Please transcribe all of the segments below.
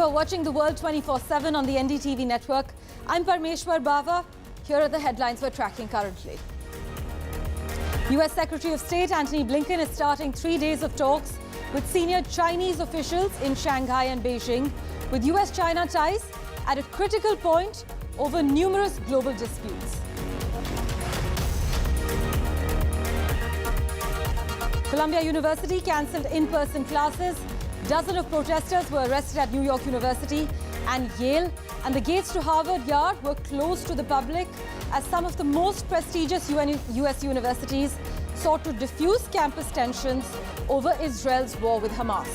you're watching The World 24/7 on the NDTV network. I'm Parmeshwar Bava. Here are the headlines we're tracking currently. US Secretary of State Antony Blinken is starting 3 days of talks with senior Chinese officials in Shanghai and Beijing, with US-China ties at a critical point over numerous global disputes. Columbia University cancelled in-person classes. Dozens of protesters were arrested at New York University and Yale, and the gates to Harvard Yard were closed to the public as some of the most prestigious US universities sought to diffuse campus tensions over Israel's war with Hamas.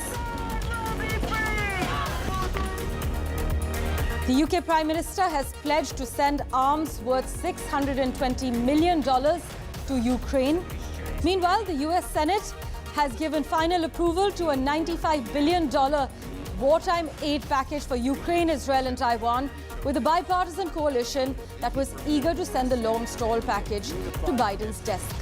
The UK Prime Minister has pledged to send arms worth $620 million to Ukraine. Meanwhile, the US Senate has given final approval to a $95 billion wartime aid package for Ukraine, Israel and Taiwan, with a bipartisan coalition that was eager to send the long-stall package to Biden's desk.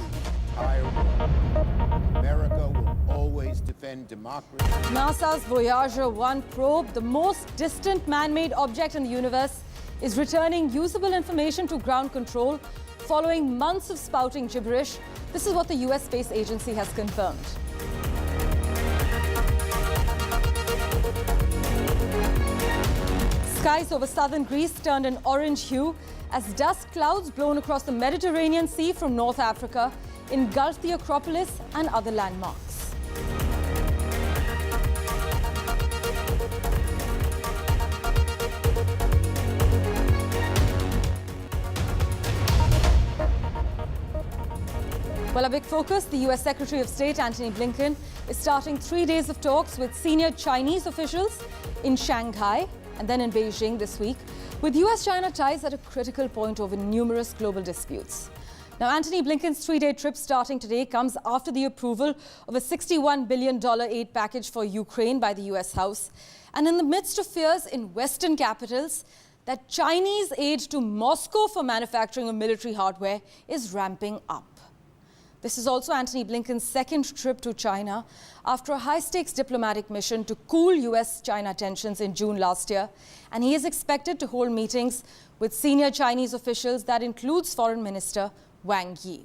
America will always defend democracy. NASA's Voyager 1 probe, the most distant man-made object in the universe, is returning usable information to ground control following months of spouting gibberish. This is what the US Space Agency has confirmed. Skies over southern Greece turned an orange hue as dust clouds blown across the Mediterranean Sea from North Africa engulfed the Acropolis and other landmarks. Well, a big focus, the US Secretary of State Antony Blinken is starting 3 days of talks with senior Chinese officials in Shanghai and then in Beijing this week, with US-China ties at a critical point over numerous global disputes. Now, Antony Blinken's 3-day trip starting today comes after the approval of a $61 billion aid package for Ukraine by the US House, and in the midst of fears in Western capitals that Chinese aid to Moscow for manufacturing of military hardware is ramping up. This is also Antony Blinken's second trip to China after a high-stakes diplomatic mission to cool US-China tensions in June last year, and he is expected to hold meetings with senior Chinese officials that includes Foreign Minister Wang Yi.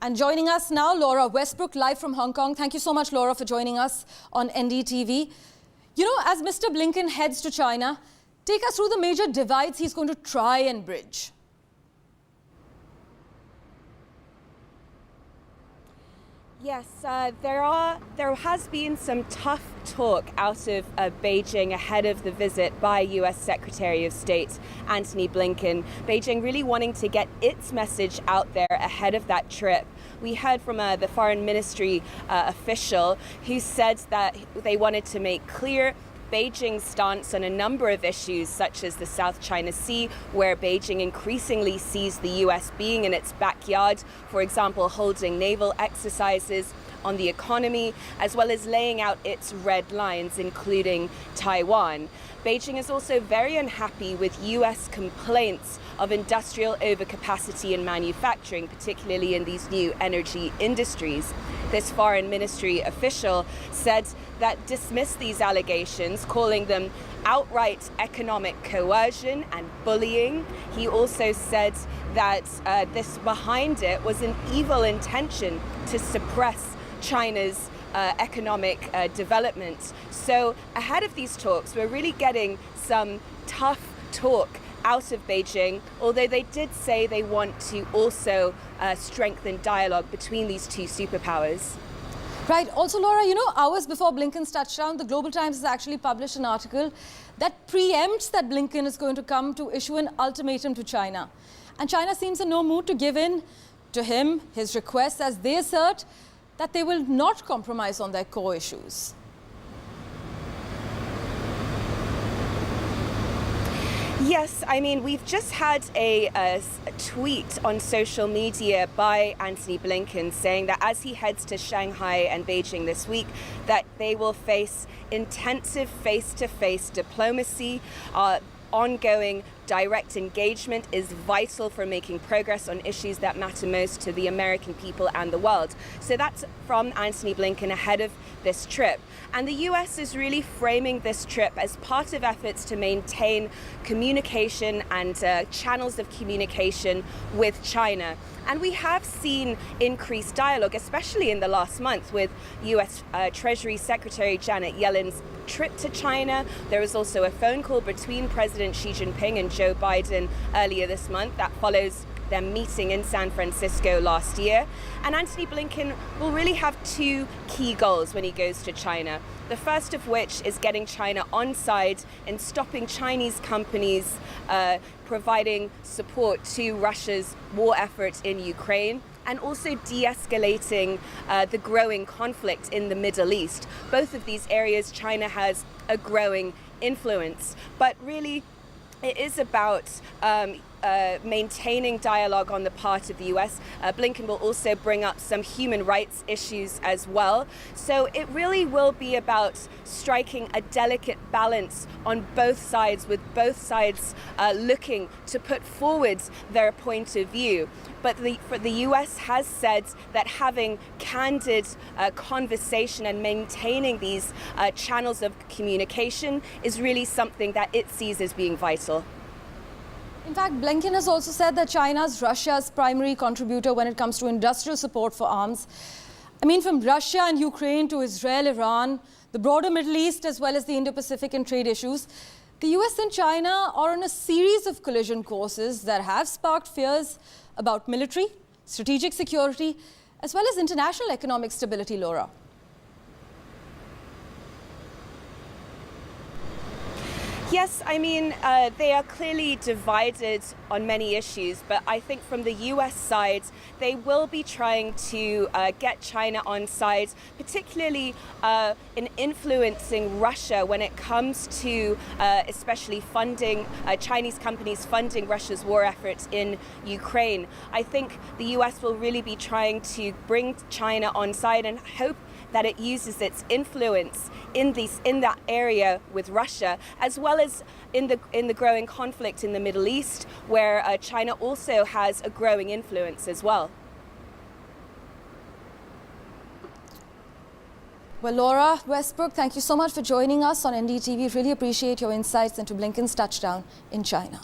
And joining us now, Laura Westbrook, live from Hong Kong. Thank you so much, Laura, for joining us on NDTV. You know, as Mr. Blinken heads to China, take us through the major divides he's going to try and bridge. Yes, there has been some tough talk out of Beijing ahead of the visit by US Secretary of State Antony Blinken. Beijing really wanting to get its message out there ahead of that trip. We heard from the foreign ministry official who said that they wanted to make clear Beijing's stance on a number of issues, such as the South China Sea, where Beijing increasingly sees the US being in its backyard, for example, holding naval exercises, on the economy, as well as laying out its red lines, including Taiwan. Beijing is also very unhappy with US complaints of industrial overcapacity in manufacturing, particularly in these new energy industries. This foreign ministry official said that dismissed these allegations, calling them outright economic coercion and bullying. He also said that this behind it was an evil intention to suppress China's economic development. So ahead of these talks, we're really getting some tough talk out of Beijing, although they did say they want to also strengthen dialogue between these two superpowers. Right. Also, Laura, you know, hours before Blinken's touchdown, the Global Times has actually published an article that preempts that Blinken is going to come to issue an ultimatum to China. And China seems in no mood to give in to him, his requests, as they assert that they will not compromise on their core issues. Yes, I mean, we've just had a tweet on social media by Antony Blinken saying that as he heads to Shanghai and Beijing this week, that they will face intensive face-to-face diplomacy, ongoing direct engagement is vital for making progress on issues that matter most to the American people and the world. So that's from Antony Blinken ahead of this trip. And the US is really framing this trip as part of efforts to maintain communication and channels of communication with China. And we have seen increased dialogue, especially in the last month, with US Treasury Secretary Janet Yellen's trip to China. There was also a phone call between President Xi Jinping and Joe Biden earlier this month that follows their meeting in San Francisco last year. And Antony Blinken will really have two key goals when he goes to China. The first of which is getting China on side and stopping Chinese companies providing support to Russia's war effort in Ukraine, and also de-escalating the growing conflict in the Middle East. Both of these areas, China has a growing influence, but really it is about maintaining dialogue on the part of the US. Blinken will also bring up some human rights issues as well. So it really will be about striking a delicate balance on both sides, with both sides looking to put forward their point of view. But the US has said that having candid conversation and maintaining these channels of communication is really something that it sees as being vital. In fact, Blinken has also said that China is Russia's primary contributor when it comes to industrial support for arms. I mean, from Russia and Ukraine to Israel, Iran, the broader Middle East, as well as the Indo-Pacific and trade issues, the US and China are on a series of collision courses that have sparked fears about military, strategic security, as well as international economic stability, Laura. Yes, I mean, they are clearly divided on many issues, but I think from the US side, they will be trying to get China on side, particularly in influencing Russia when it comes to especially funding Chinese companies funding Russia's war efforts in Ukraine. I think the US will really be trying to bring China on side and hope that it uses its influence in that area with Russia, as well as in the growing conflict in the Middle East, where China also has a growing influence as well. Well, Laura Westbrook, thank you so much for joining us on NDTV. Really appreciate your insights into Blinken's touchdown in China.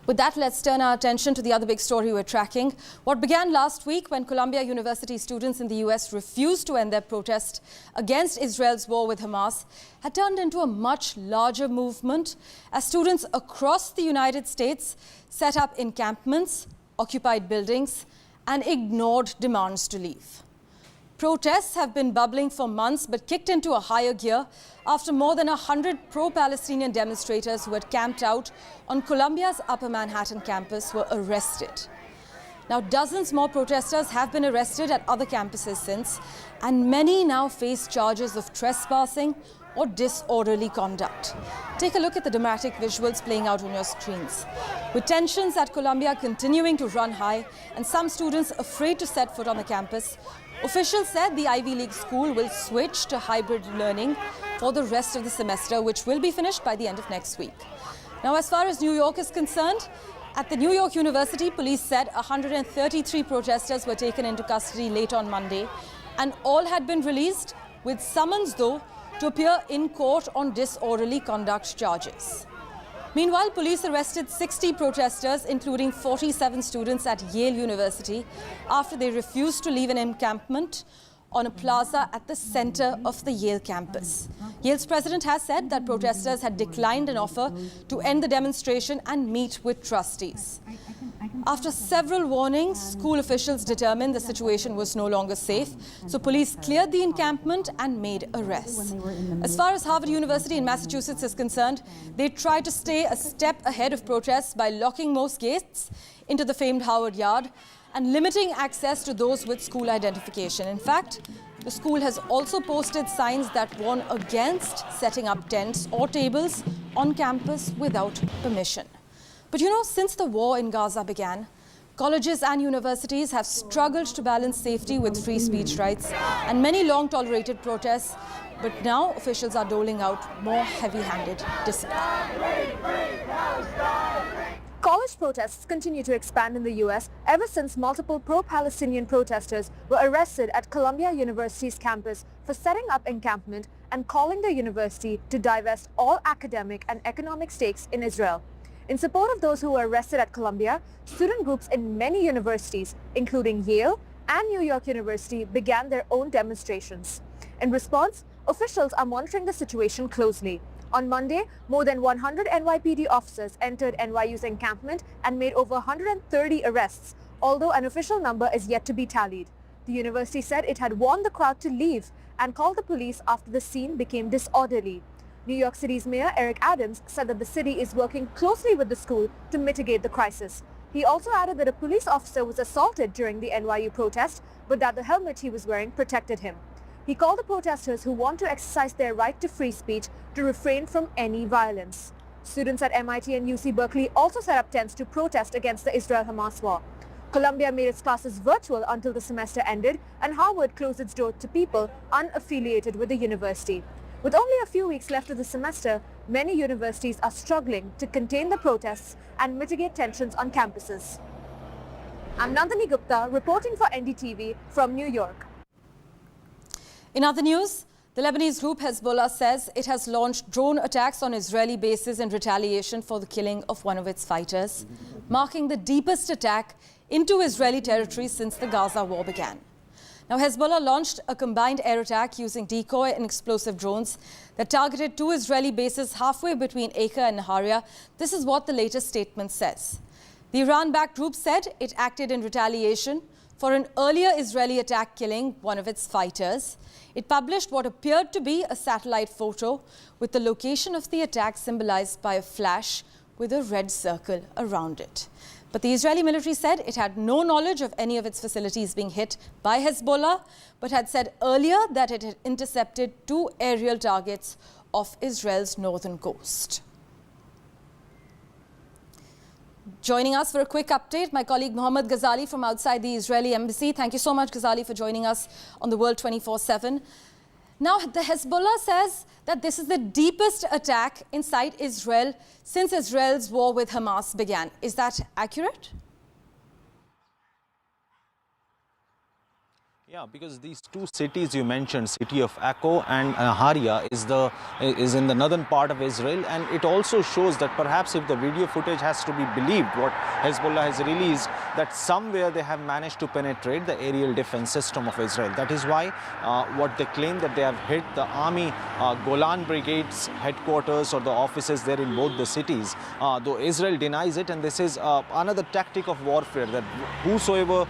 With that, let's turn our attention to the other big story we're tracking. What began last week when Columbia University students in the US refused to end their protest against Israel's war with Hamas had turned into a much larger movement as students across the United States set up encampments, occupied buildings, and ignored demands to leave. Protests have been bubbling for months but kicked into a higher gear after more than 100 pro-Palestinian demonstrators who had camped out on Columbia's Upper Manhattan campus were arrested. Now, dozens more protesters have been arrested at other campuses since, and many now face charges of trespassing or disorderly conduct. Take a look at the dramatic visuals playing out on your screens. With tensions at Columbia continuing to run high and some students afraid to set foot on the campus, officials said the Ivy League school will switch to hybrid learning for the rest of the semester, which will be finished by the end of next week. Now, as far as New York is concerned, at the New York University, police said 133 protesters were taken into custody late on Monday, and all had been released, with summons, though, to appear in court on disorderly conduct charges. Meanwhile, police arrested 60 protesters, including 47 students at Yale University, after they refused to leave an encampment on a plaza at the center of the Yale campus. Yale's president has said that protesters had declined an offer to end the demonstration and meet with trustees. After several warnings, school officials determined the situation was no longer safe, so police cleared the encampment and made arrests. As far as Harvard University in Massachusetts is concerned, they tried to stay a step ahead of protests by locking most gates into the famed Howard Yard and limiting access to those with school identification. In fact, the school has also posted signs that warn against setting up tents or tables on campus without permission. But you know, since the war in Gaza began, Colleges and universities have struggled to balance safety with free speech rights and many long-tolerated protests, but now officials are doling out more heavy-handed discipline. College protests continue to expand in the U.S. ever since multiple pro-Palestinian protesters were arrested at Columbia University's campus for setting up encampment and calling the university to divest all academic and economic stakes in Israel. In support of those who were arrested at Columbia, student groups in many universities, including Yale and New York University, began their own demonstrations. In response, officials are monitoring the situation closely. On Monday, more than 100 NYPD officers entered NYU's encampment and made over 130 arrests, although an official number is yet to be tallied. The university said it had warned the crowd to leave and called the police after the scene became disorderly. New York City's Mayor Eric Adams said that the city is working closely with the school to mitigate the crisis. He also added that a police officer was assaulted during the NYU protest, but that the helmet he was wearing protected him. He called the protesters who want to exercise their right to free speech to refrain from any violence. Students at MIT and UC Berkeley also set up tents to protest against the Israel-Hamas war. Columbia made its classes virtual until the semester ended, and Harvard closed its doors to people unaffiliated with the university. With only a few weeks left of the semester, many universities are struggling to contain the protests and mitigate tensions on campuses. I'm Nandini Gupta reporting for NDTV from New York. In other news, the Lebanese group Hezbollah says it has launched drone attacks on Israeli bases in retaliation for the killing of one of its fighters, marking the deepest attack into Israeli territory since the Gaza war began. Now, Hezbollah launched a combined air attack using decoy and explosive drones that targeted two Israeli bases halfway between Acre and Nahariya. This is what the latest statement says. The Iran-backed group said it acted in retaliation for an earlier Israeli attack killing one of its fighters. It published what appeared to be a satellite photo with the location of the attack symbolized by a flash with a red circle around it. But the Israeli military said it had no knowledge of any of its facilities being hit by Hezbollah, but had said earlier that it had intercepted two aerial targets off Israel's northern coast. Joining us for a quick update, my colleague Mohammad Ghazali from outside the Israeli embassy. Thank you so much, Ghazali, for joining us on the World 24/7. Now, the Hezbollah says that this is the deepest attack inside Israel since Israel's war with Hamas began. Is that accurate? Yeah, because these two cities you mentioned, city of Akko and Nahariya, is in the northern part of Israel, and it also shows that perhaps if the video footage has to be believed, what Hezbollah has released, that somewhere they have managed to penetrate the aerial defense system of Israel. That is why what they claim that they have hit the army Golan Brigade's headquarters or the offices there in both the cities, though Israel denies it, and this is another tactic of warfare, that whosoever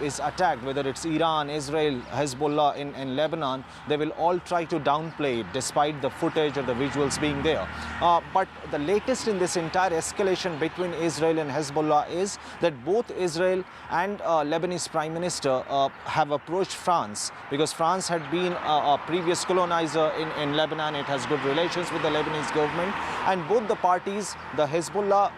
is attacked, whether it's Iran, Israel, Hezbollah in Lebanon, they will all try to downplay it despite the footage or the visuals being there. But the latest in this entire escalation between Israel and Hezbollah is that both Israel and Lebanese Prime Minister have approached France, because France had been a previous colonizer in Lebanon. It has good relations with the Lebanese government, and both the parties, the Hezbollah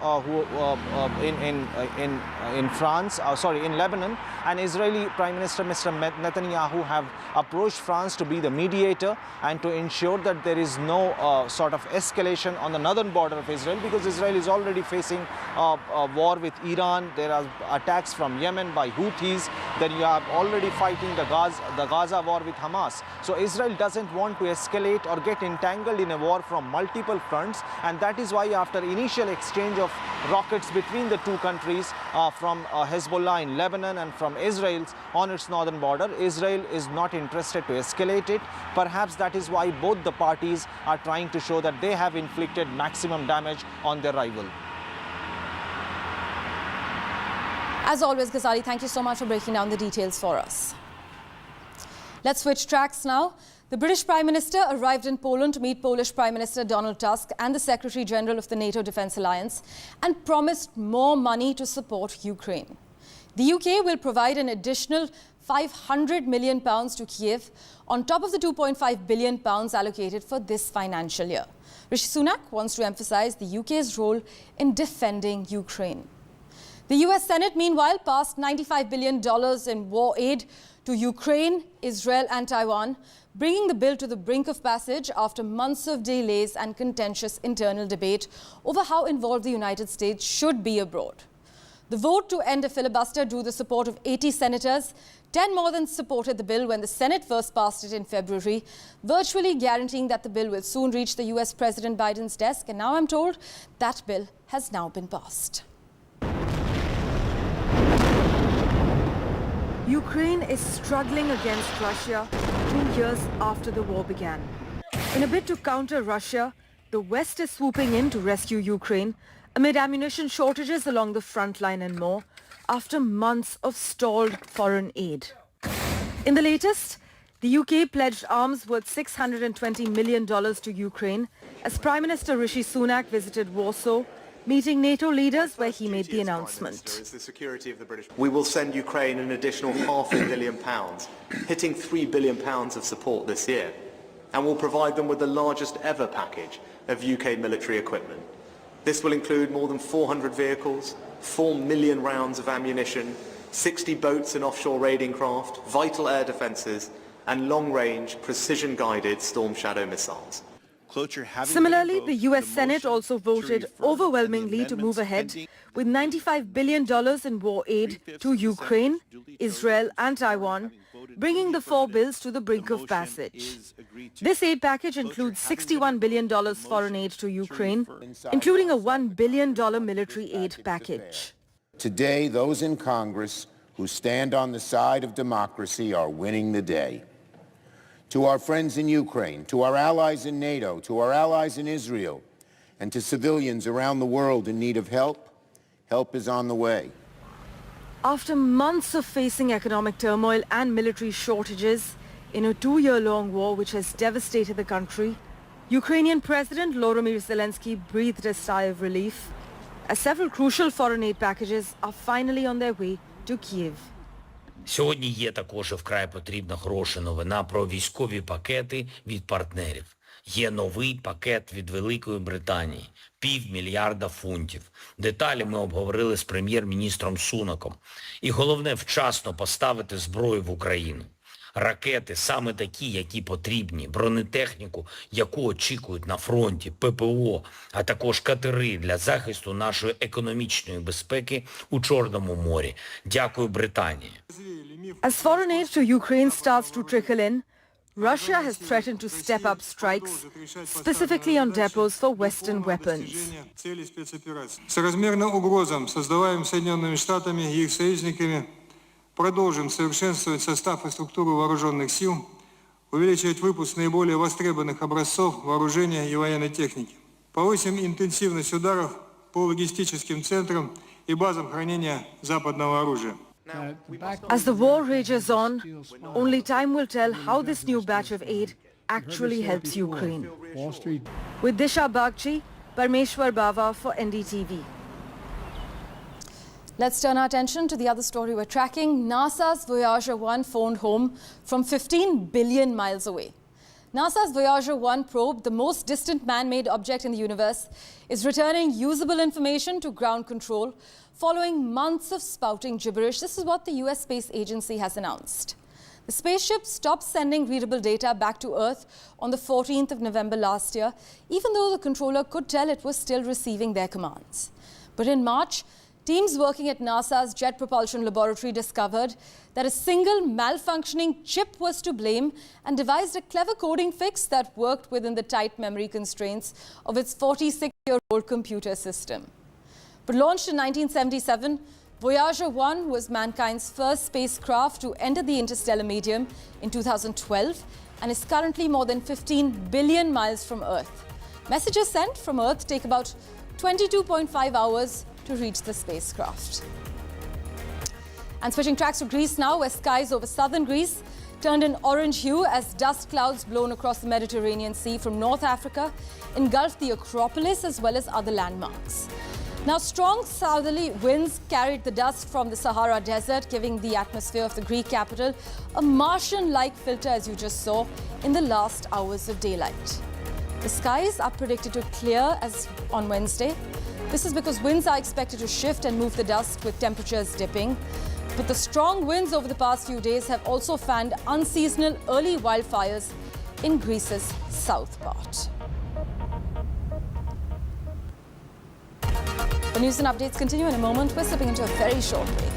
in France, in Lebanon, and Israeli Prime Minister Mr. Netanyahu have approached France to be the mediator and to ensure that there is no sort of escalation on the northern border of Israel, because Israel is already facing a war with Iran. There are attacks from Yemen by Houthis. Then you are already fighting the Gaza war with Hamas. So Israel doesn't want to escalate or get entangled in a war from multiple fronts, and that is why after initial exchange of rockets between the two countries from Hezbollah in Lebanon and from Israel on its northern border, Israel is not interested to escalate it. Perhaps that is why both the parties are trying to show that they have inflicted maximum damage on their rival. As always, Ghazali, thank you so much for breaking down the details for us. Let's switch tracks now. The British Prime Minister arrived in Poland to meet Polish Prime Minister Donald Tusk and the Secretary General of the NATO Defence Alliance, and promised more money to support Ukraine. The UK will provide an additional £500 million to Kiev on top of the £2.5 billion allocated for this financial year. Rishi Sunak wants to emphasise the UK's role in defending Ukraine. The US Senate, meanwhile, passed $95 billion in war aid to Ukraine, Israel and Taiwan, bringing the bill to the brink of passage after months of delays and contentious internal debate over how involved the United States should be abroad. The vote to end a filibuster drew the support of 80 senators. 10 more than supported the bill when the Senate first passed it in February, virtually guaranteeing that the bill will soon reach the US President Biden's desk. And now I'm told that bill has now been passed. Ukraine is struggling against Russia 2 years after the war began. In a bid to counter Russia, the West is swooping in to rescue Ukraine amid ammunition shortages along the front line and more, after months of stalled foreign aid. In the latest, the UK pledged arms worth $620 million to Ukraine as Prime Minister Rishi Sunak visited Warsaw, meeting NATO leaders where he made the announcement. We will send Ukraine an additional £500 million, hitting £3 billion of support this year, and will provide them with the largest ever package of UK military equipment. This will include more than 400 vehicles, 4 million rounds of ammunition, 60 boats and offshore raiding craft, vital air defences, and long-range, precision-guided Storm Shadow missiles. Similarly, the US Senate also voted overwhelmingly to move ahead with $95 billion in war aid to Ukraine, Israel and Taiwan, bringing the four bills to the brink of passage. This aid package includes $61 billion foreign aid to Ukraine, including a $1 billion military aid package. Today, those in Congress who stand on the side of democracy are winning the day. To our friends in Ukraine, to our allies in NATO, to our allies in Israel, and to civilians around the world in need of help, help is on the way. After months of facing economic turmoil and military shortages in a 2-year-long war which has devastated the country, Ukrainian President Volodymyr Zelensky breathed a sigh of relief as several crucial foreign aid packages are finally on their way to Kyiv. Сьогодні є також вкрай потрібна хороша новина про військові пакети від партнерів. Є новий пакет від Великої Британії – $500 мільярда. Деталі ми обговорили з прем'єр-міністром Сунаком. І головне – вчасно поставити зброю в Україну. Ракети саме такі, які потрібні, бронетехніку, яку очікують на фронті, ППО, а також катери для захисту нашої економічної безпеки у Чорному морі. Дякую, Британії. As foreign aid to Ukraine starts to trickle in, Russia has threatened to step up strikes, specifically on depots for Western weapons. Соразмерно угрозам, создаваемым Соединенными Штатами и их союзниками, продолжим совершенствовать состав и структуру вооруженных сил, увеличивать выпуск наиболее востребованных образцов вооружения и военной техники. Повысим интенсивность ударов по логистическим центрам и базам хранения западного оружия. As the war rages on, only time will tell how this new batch of aid actually helps Ukraine. With Disha Bagchi, Parmeshwar Bava for NDTV. Let's turn our attention to the other story we're tracking. NASA's Voyager 1 phoned home from 15 billion miles away. NASA's Voyager 1 probe, the most distant man-made object in the universe, is returning usable information to ground control following months of spouting gibberish. This is what the US Space Agency has announced. The spaceship stopped sending readable data back to Earth on the 14th of November last year, even though the controller could tell it was still receiving their commands. But in March, teams working at NASA's Jet Propulsion Laboratory discovered that a single malfunctioning chip was to blame and devised a clever coding fix that worked within the tight memory constraints of its 46-year-old computer system. But launched in 1977, Voyager 1 was mankind's first spacecraft to enter the interstellar medium in 2012 and is currently more than 15 billion miles from Earth. Messages sent from Earth take about 22.5 hours to reach the spacecraft. And switching tracks to Greece now, where skies over southern Greece turned an orange hue as dust clouds blown across the Mediterranean Sea from North Africa engulfed the Acropolis as well as other landmarks. Now, strong southerly winds carried the dust from the Sahara Desert, giving the atmosphere of the Greek capital a Martian-like filter, as you just saw, in the last hours of daylight. The skies are predicted to clear as on Wednesday. This is because winds are expected to shift and move the dust with temperatures dipping. But the strong winds over the past few days have also fanned unseasonal early wildfires in Greece's south part. The news and updates continue in a moment. We're slipping into a very short break.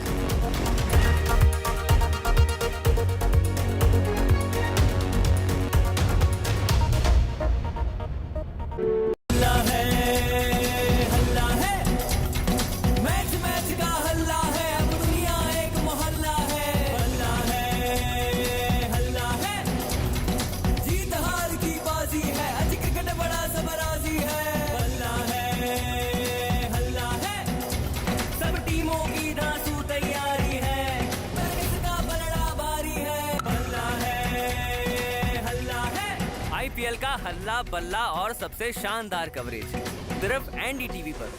IPL का हल्ला बल्ला और सबसे शानदार coverage सिर्फ NDTV पर।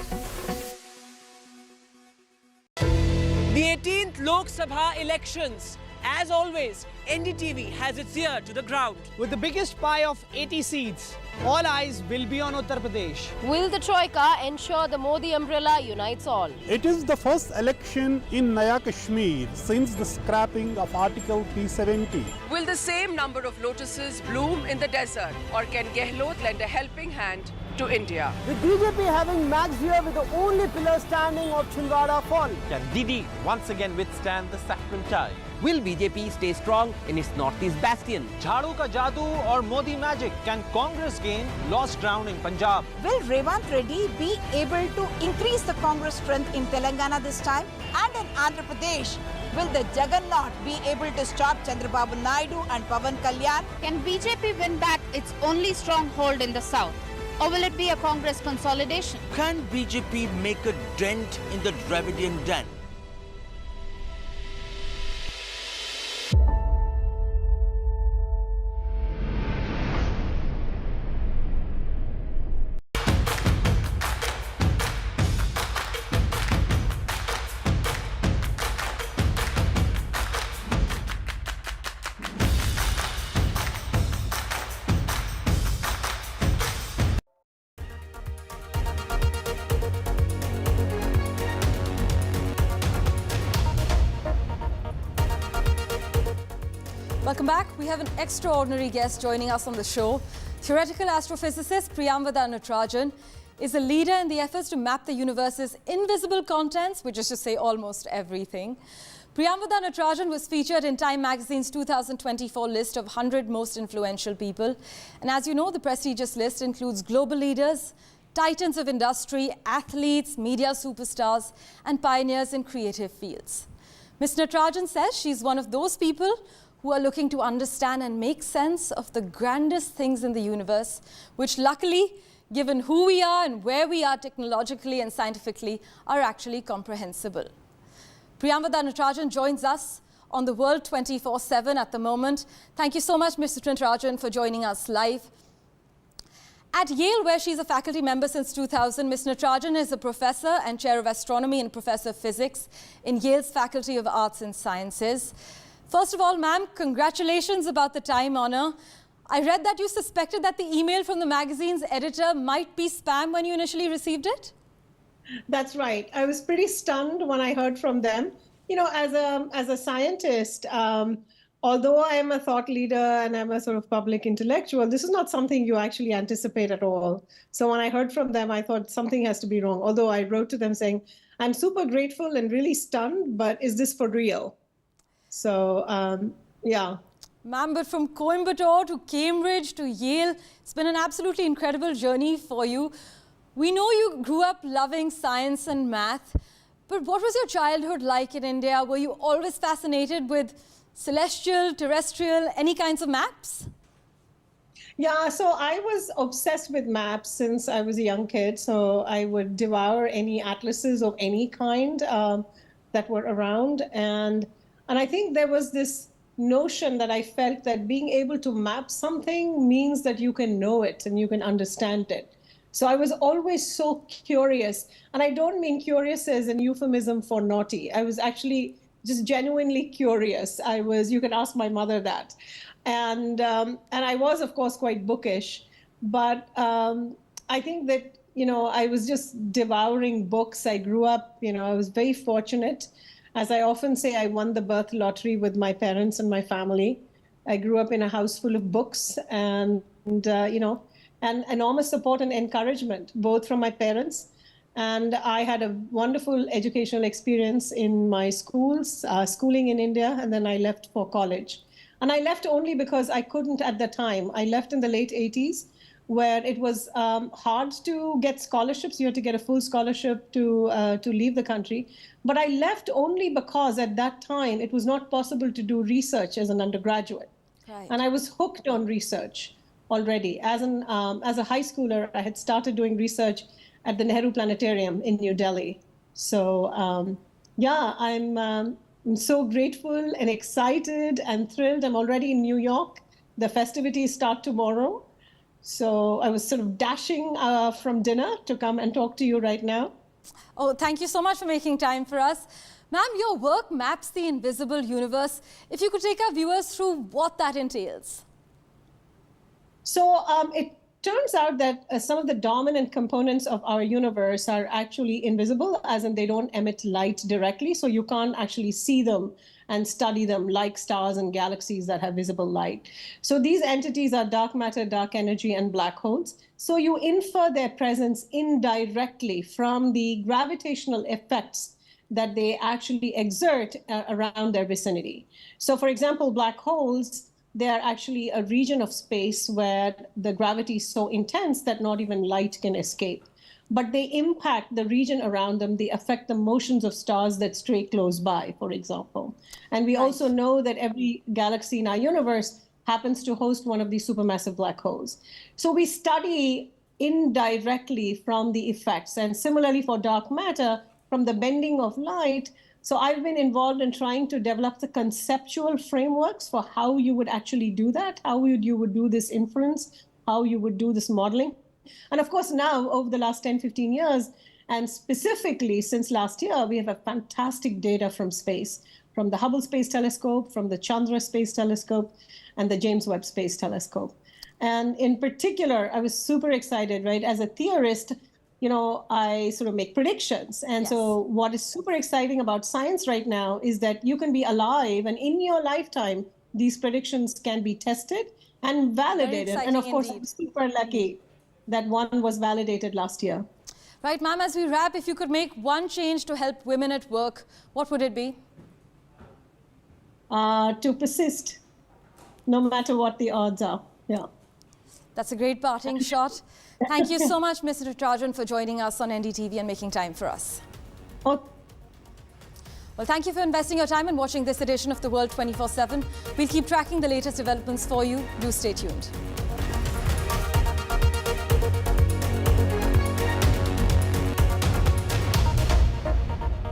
The 18th Lok Sabha elections. As always, NDTV has its ear to the ground. With the biggest pie of 80 seats, all eyes will be on Uttar Pradesh. Will the Troika ensure the Modi umbrella unites all? It is the first election in Naya Kashmir since the scrapping of Article 370. Will the same number of lotuses bloom in the desert, or can Gehlot lend a helping hand to India? With BJP having Max here with the only pillar standing of Chhindwara fall. Can Didi once again withstand the saffron tide? Will BJP stay strong in its northeast bastion? Jhadu ka jadoo or Modi magic? Can Congress gain lost ground in Punjab? Will Revanth Reddy be able to increase the Congress strength in Telangana this time? And in Andhra Pradesh, will the Jagannath be able to stop Chandrababu Naidu and Pawan Kalyan? Can BJP win back its only stronghold in the south? Or will it be a Congress consolidation? Can BJP make a dent in the Dravidian den? Welcome back. We have an extraordinary guest joining us on the show. Theoretical astrophysicist Priyamvada Natarajan is a leader in the efforts to map the universe's invisible contents, which is to say almost everything. Priyamvada Natarajan was featured in Time magazine's 2024 list of 100 most influential people. And as you know, the prestigious list includes global leaders, titans of industry, athletes, media superstars, and pioneers in creative fields. Ms. Natarajan says she's one of those people who are looking to understand and make sense of the grandest things in the universe, which luckily, given who we are and where we are technologically and scientifically, are actually comprehensible. Priyamvada Natarajan joins us on the World 24/7 at the moment. Thank you so much, Mr. Natarajan, for joining us live. At Yale, where she's a faculty member since 2000, Ms. Natarajan is a professor and chair of astronomy and professor of physics in Yale's Faculty of Arts and Sciences. First of all, ma'am, congratulations about the Time honor. I read that you suspected that the email from the magazine's editor might be spam when you initially received it? That's right. I was pretty stunned when I heard from them. You know, as a scientist, although I am a thought leader and I'm a sort of public intellectual, this is not something you actually anticipate at all. So when I heard from them, I thought something has to be wrong. Although I wrote to them saying, I'm super grateful and really stunned, but is this for real? So, yeah. Ma'am, but from Coimbatore to Cambridge to Yale, it's been an absolutely incredible journey for you. We know you grew up loving science and math, but what was your childhood like in India? Were you always fascinated with celestial, terrestrial, any kinds of maps? Yeah, so I was obsessed with maps since I was a young kid. So I would devour any atlases of any kind that were around. And I think there was this notion that I felt that being able to map something means that you can know it and you can understand it. So I was always so curious. And I don't mean curious as an euphemism for naughty. I was actually just genuinely curious. You can ask my mother that. And I was, of course, quite bookish. But I think that I was just devouring books. I grew up, I was very fortunate. As I often say, I won the birth lottery with my parents and my family. I grew up in a house full of books and enormous support and encouragement, both from my parents. And I had a wonderful educational experience in my schooling in India, and then I left for college. And I left only because I couldn't at the time. I left in the late 80s, where it was hard to get scholarships. You had to get a full scholarship to leave the country. But I left only because at that time, it was not possible to do research as an undergraduate. Right. And I was hooked on research already. As a high schooler, I had started doing research at the Nehru Planetarium in New Delhi. So I'm so grateful and excited and thrilled. I'm already in New York. The festivities start tomorrow. So I was sort of dashing from dinner to come and talk to you right now. Oh, thank you so much for making time for us. Ma'am, your work maps the invisible universe. If you could take our viewers through what that entails. So it turns out that some of the dominant components of our universe are actually invisible, as in they don't emit light directly, so you can't actually see them and study them like stars and galaxies that have visible light. So these entities are dark matter, dark energy, and black holes. So you infer their presence indirectly from the gravitational effects that they actually exert around their vicinity. So for example, black holes, they are actually a region of space where the gravity is so intense that not even light can escape. But they impact the region around them. They affect the motions of stars that stray close by, for example. And we also know that every galaxy in our universe happens to host one of these supermassive black holes. So we study indirectly from the effects. And similarly for dark matter, from the bending of light. So I've been involved in trying to develop the conceptual frameworks for how you would actually do that, how you would do this inference, how you would do this modeling. And of course, now over the last 10, 15 years, and specifically since last year, we have a fantastic data from space, from the Hubble Space Telescope, from the Chandra Space Telescope, and the James Webb Space Telescope. And in particular, I was super excited, right? As a theorist, I sort of make predictions. And so what is super exciting about science right now is that you can be alive, and in your lifetime, these predictions can be tested and validated. And of course, I'm super lucky that one was validated last year. Right, ma'am, as we wrap, if you could make one change to help women at work, what would it be? To persist, no matter what the odds are. Yeah. That's a great parting shot. Thank you so much, Ms. Rajan, for joining us on NDTV and making time for us. Oh. Well, thank you for investing your time and watching this edition of The World 24/7. We'll keep tracking the latest developments for you. Do stay tuned.